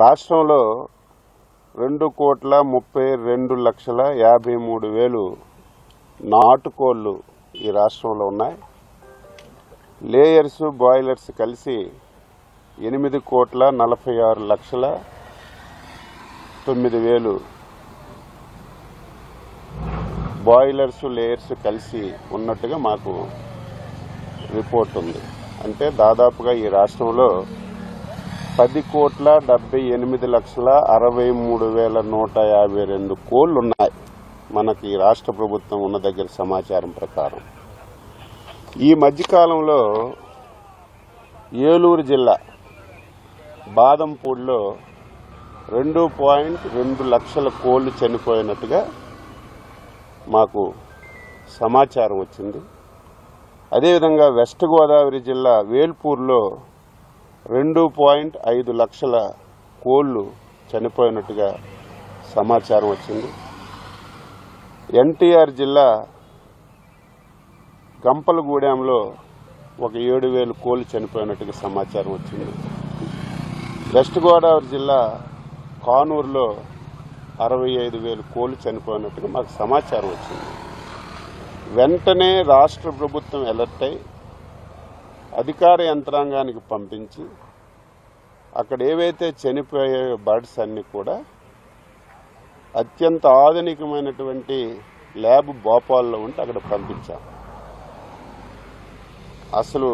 రాష్ట్రంలో 2,32,53,000 నాటుకోళ్లు ఈ రాష్ట్రంలో ఉన్నాయి. లేయర్స్ బాయిలర్స్ కలిసి 8,46,09,000 బాయిలర్స్ లేయర్స్ కలిసి ఉన్నట్టుగా మాకు రిపోర్ట్ ఉంది. అంటే దాదాపుగా ఈ రాష్ట్రంలో 10,78,63,152 కోళ్లు ఉన్నాయి. మనకి రాష్ట్ర ప్రభుత్వం ఉన్న దగ్గర సమాచారం ప్రకారం ఈ మధ్యకాలంలో ఏలూరు జిల్లా బాదంపూడిలో 2.2 లక్షల కోళ్లు చనిపోయినట్టుగా మాకు సమాచారం వచ్చింది. అదేవిధంగా వెస్ట్ గోదావరి జిల్లా వేల్పూర్లో 2.5 లక్షల కోళ్లు చనిపోయినట్టుగా సమాచారం వచ్చింది. ఎన్టీఆర్ జిల్లా గంపలగూడెంలో ఒక 7,000 కోళ్లు చనిపోయినట్టుగా సమాచారం వచ్చింది. వెస్ట్ గోదావరి జిల్లా కానూరులో 65,000 కోళ్లు చనిపోయినట్టుగా మాకు సమాచారం వచ్చింది. వెంటనే రాష్ట్ర ప్రభుత్వం అలర్ట్ అయి అధికార యంత్రాంగానికి పంపించి అక్కడ ఏవైతే చనిపోయే బర్డ్స్ అన్ని కూడా అత్యంత ఆధునికమైనటువంటి ల్యాబ్ భోపాల్లో ఉంటే అక్కడ పంపించాం. అసలు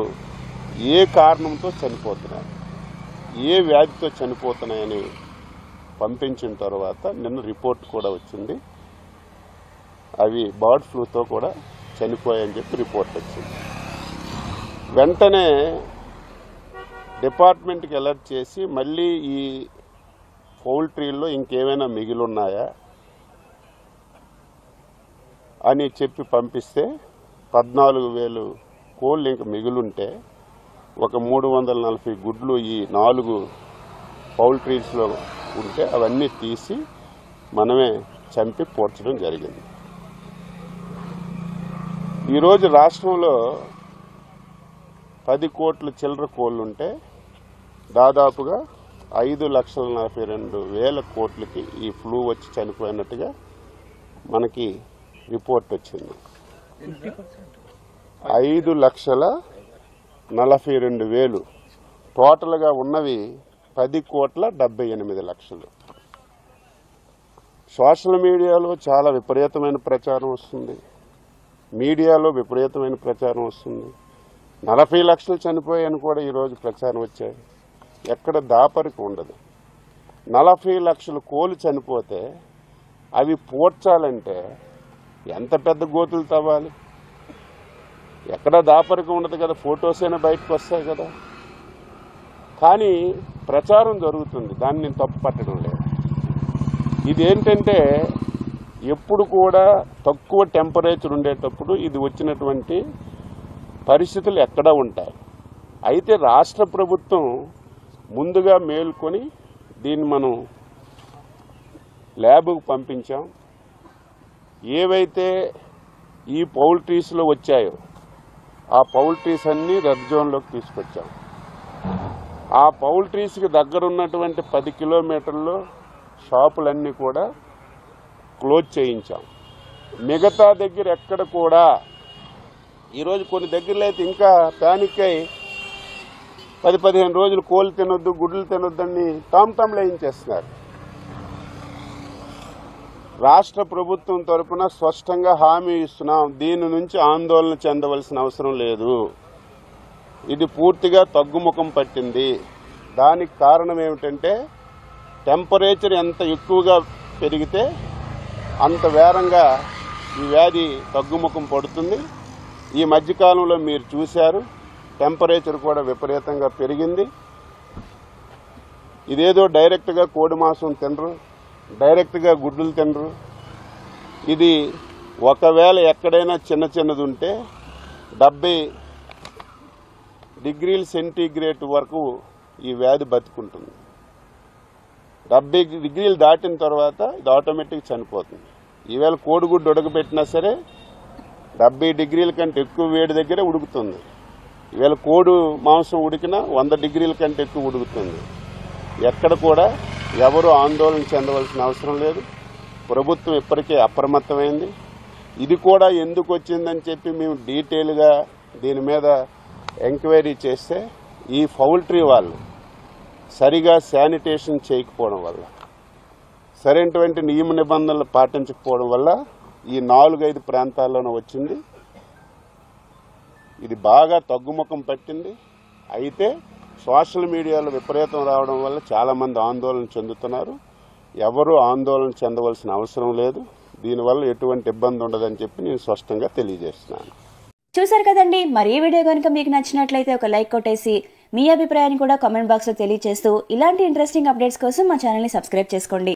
ఏ కారణంతో చనిపోతున్నాయి, ఏ వ్యాధితో చనిపోతున్నాయని పంపించిన తర్వాత నిన్న రిపోర్ట్ కూడా వచ్చింది. అవి బర్డ్ ఫ్లూతో కూడా చనిపోయాయని చెప్పి రిపోర్ట్ వచ్చింది. వెంటనే డిపార్ట్మెంట్కి అలర్ట్ చేసి మళ్ళీ ఈ పౌల్ట్రీల్లో ఇంకేమైనా మిగిలిన్నాయా అని చెప్పి పంపిస్తే 14,000 కోళ్ళు ఇంక మిగిలింటే ఒక 340 గుడ్లు ఈ 4 పౌల్ట్రీస్లో ఉంటే అవన్నీ తీసి మనమే చంపి పోర్చడం జరిగింది. ఈరోజు రాష్ట్రంలో 10 కోట్ల చిల్లర కోళ్ళుంటే దాదాపుగా 5,42,000 కోట్లకి ఈ ఫ్లూ వచ్చి చనిపోయినట్టుగా మనకి రిపోర్ట్ వచ్చింది. 5,42,000 టోటల్గా ఉన్నవి 10,78,00,000. సోషల్ మీడియాలో చాలా విపరీతమైన ప్రచారం వస్తుంది, మీడియాలో విపరీతమైన ప్రచారం వస్తుంది. 40 లక్షలు చనిపోయాయని కూడా ఈరోజు ప్రచారం వచ్చాయి. ఎక్కడ దాపరికి ఉండదు. 40 లక్షల కోళ్ళు చనిపోతే అవి పోడ్చాలంటే ఎంత పెద్ద గోతులు తవ్వాలి? ఎక్కడ దాపరికి ఉండదు కదా, ఫొటోస్ అయినా బయటకు వస్తాయి కదా. కానీ ప్రచారం జరుగుతుంది, దాన్ని నేను తప్పు పట్టడం లేదు. ఇదేంటంటే ఎప్పుడు కూడా తక్కువ టెంపరేచర్ ఉండేటప్పుడు ఇది వచ్చినటువంటి పరిస్థితులు ఎక్కడ ఉంటాయి. అయితే రాష్ట్ర ప్రభుత్వం ముందుగా మేల్కొని దీన్ని మనం ల్యాబ్కు పంపించాం. ఏవైతే ఈ పౌల్ట్రీస్లో వచ్చాయో ఆ పౌల్ట్రీస్ అన్నీ రెడ్ జోన్లోకి తీసుకొచ్చాం. ఆ పౌల్ట్రీస్కి దగ్గరున్నటువంటి 10 కిలోమీటర్లో షాపులన్నీ కూడా క్లోజ్ చేయించాం. మిగతా దగ్గర ఎక్కడ కూడా ఈరోజు కొన్ని దగ్గరలో అయితే ఇంకా ప్యానిక్ అయి 10-15 రోజులు కోళ్ళు తినొద్దు, గుడ్లు తినొద్దని టామ్టామ్లు వేయించేస్తున్నారు. రాష్ట్ర ప్రభుత్వం తరఫున స్పష్టంగా హామీ ఇస్తున్నాం, దీని నుంచి ఆందోళన చెందవలసిన అవసరం లేదు. ఇది పూర్తిగా తగ్గుముఖం పట్టింది. దానికి కారణం ఏమిటంటే టెంపరేచర్ ఎంత ఎక్కువగా పెరిగితే అంత వేగంగా ఈ వ్యాధి తగ్గుముఖం పడుతుంది. ఈ మధ్యకాలంలో మీరు చూశారు, టెంపరేచర్ కూడా విపరీతంగా పెరిగింది. ఇదేదో డైరెక్ట్గా కోడి మాంసం తినరు, డైరెక్ట్గా గుడ్లు తినరు. ఇది ఒకవేళ ఎక్కడైనా చిన్నది ఉంటే 70 డిగ్రీల సెంటీగ్రేడ్ వరకు ఈ వ్యాధి బతుకుంటుంది. 70 డిగ్రీలు దాటిన తర్వాత ఇది ఆటోమేటిక్గా చనిపోతుంది. ఈవేళ కోడిగుడ్డు ఉడకబెట్టినా సరే 70 డిగ్రీల కంటే ఎక్కువ వేడి దగ్గరే ఉడుకుతుంది. ఈవేళ కోడి మాంసం ఉడికినా 100 డిగ్రీల కంటే ఎక్కువ ఉడుకుతుంది. ఎక్కడ కూడా ఎవరు ఆందోళన చెందవలసిన అవసరం లేదు. ప్రభుత్వం ఇప్పటికే అప్రమత్తమైంది. ఇది కూడా ఎందుకు వచ్చిందని చెప్పి మేము డీటెయిల్గా దీని మీద ఎంక్వైరీ చేస్తే ఈ పౌల్ట్రీ వాళ్ళు సరిగా శానిటేషన్ చేయకపోవడం వల్ల, సరైనటువంటి నియమ నిబంధనలు పాటించకపోవడం వల్ల ఈ 4-5 ప్రాంతాల్లోనే వచ్చింది. ఇది బాగా తగ్గుముఖం పట్టింది. అయితే సోషల్ మీడియాలో విపరీతం రావడం వల్ల చాలామంది ఆందోళన చెందుతున్నారు. ఎవరు ఆందోళన చెందవలసిన అవసరం లేదు. దీనివల్ల ఎటువంటి ఇబ్బంది ఉండదని చెప్పి నేను స్పష్టంగా తెలియజేస్తున్నాను. చూసారు కదండి. మరి ఈ వీడియో కనుక మీకు నచ్చినట్లయితే ఒక లైక్ కొట్టేసి మీ అభిప్రాయాన్ని కూడా కామెంట్ బాక్స్లో తెలియజేస్తూ ఇలాంటి ఇంట్రెస్టింగ్ అప్డేట్స్ కోసం మా ఛానల్ని సబ్స్క్రైబ్ చేసుకోండి.